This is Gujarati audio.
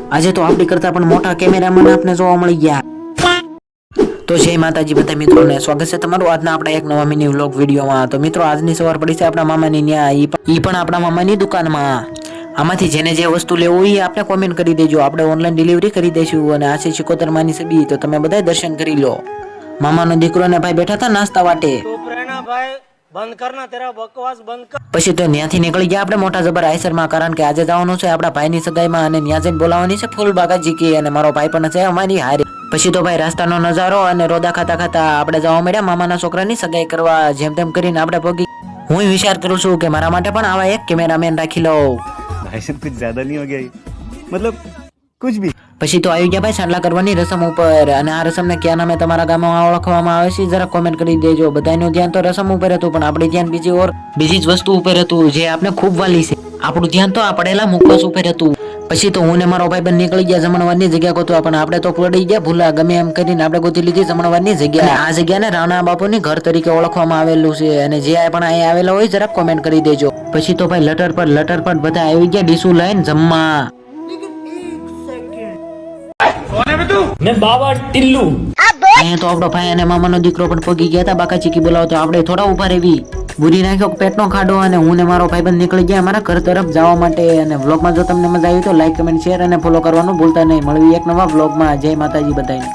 આજે તો આપણી કરતા પણ મોટા કેમેરામેન આપને જોવા મળી ગયા. તો જય માતાજી બધા મિત્રોને સ્વાગત છે તમારું આજના આપણા એક નવા મિની વ્લોગ વિડીયોમાં. તો મિત્રો આજની સવાર પડી છે આપણા મામાની ન્યા, ઈ પણ આપણા મામાની દુકાનમાં. આમાંથી જેને જે વસ્તુ લેવું હોય આપણે કોમેન્ટ કરી દેજો, આપણે ઓનલાઈન ડિલિવરી કરી દઈશું. અને આ છે સિકોતર માની સબી, તો તમે બધા દર્શન કરી લો. મામાનો દીકરો ને ભાઈ બેઠા હતા નાસ્તા વાટે. બંધ કરના તેરા બકવાસ બંધ કર. પછી તો ત્યાંથી નીકળી ગયા આપણે મોટા જબર આઈસરમાં, કારણ કે આજે જવાનું છે આપણા ભાઈની સગાઈમાં અને ત્યાં જઈને બોલાવવાની છે ફૂલ બાગાજી કી, અને મારો ભાઈ પણ છે અમારી હારે. પછી તો ભાઈ રસ્તાનો નજારો અને રોદા ખાતા ખાતા આપણે જવા મળ્યા મામાના છોકરાની સગાઈ કરવા. જેમ તેમ કરીને આપણે પગી હું વિચાર કરું છું કે મારા માટે પણ આવા એક કેમેરામેન રાખી લઉં. भाई साहब कुछ ज्यादा नहीं हो गया ये? मतलब कुछ भी. પછી તો આવી ગયા ભાઈ સાંડલા કરવાની રસમ ઉપર, અને આ રસમને ક્યાં નામે તમારા ગામમાં ઓળખવામાં આવે છે જરા કોમેન્ટ કરી દેજો. બધાનું ધ્યાન તો રસમ ઉપર હતું, પણ આપણે ધ્યાન બીજી જ વસ્તુ ઉપર હતું જે આપણે ખૂબ વાલી છે. આપણું ધ્યાન તો આ પડેલા મુખવાસ ઉપર હતું. પછી તો હું ને મારો ભાઈ બંધ નીકળી ગયા જમણવારની જગ્યા ગોતવા, પણ આપણે તો પડી ગયા ભૂલા. ગમે એમ કરીને આપણે ગોતી લીધી જમણવારની જગ્યા. આ જગ્યાને રાણા બાપુની ઘર તરીકે ઓળખવામાં આવેલું છે, અને જે પણ અહીંયા આવેલા હોય જરા કોમેન્ટ કરી દેજો. પછી તો ભાઈ લટર પર બધા આવી ગયા ડીશું લઈને જમવા. मैं बाबा टिल्लू અહીંયા તો આપણો ભાઈ અને મામાનો દીકરો પણ પગી ગયા હતા બાકા ચીકી બોલાવો, તો આપણે થોડા ઉભા રહેવી. બુરી નાખ્યો પેટનો ખાડો, અને હું ને મારો ભાઈબંધ નીકળી ગયા અમારા ઘર તરફ જવા માટે. અને વ્લોગમાં જો તમને મજા આવી તો લાઈક કમેન્ટ શેર અને ફોલો કરવાનું ભૂલતા નહીં. મળવી એક નવા વ્લોગમાં. જય માતાજી બધાને.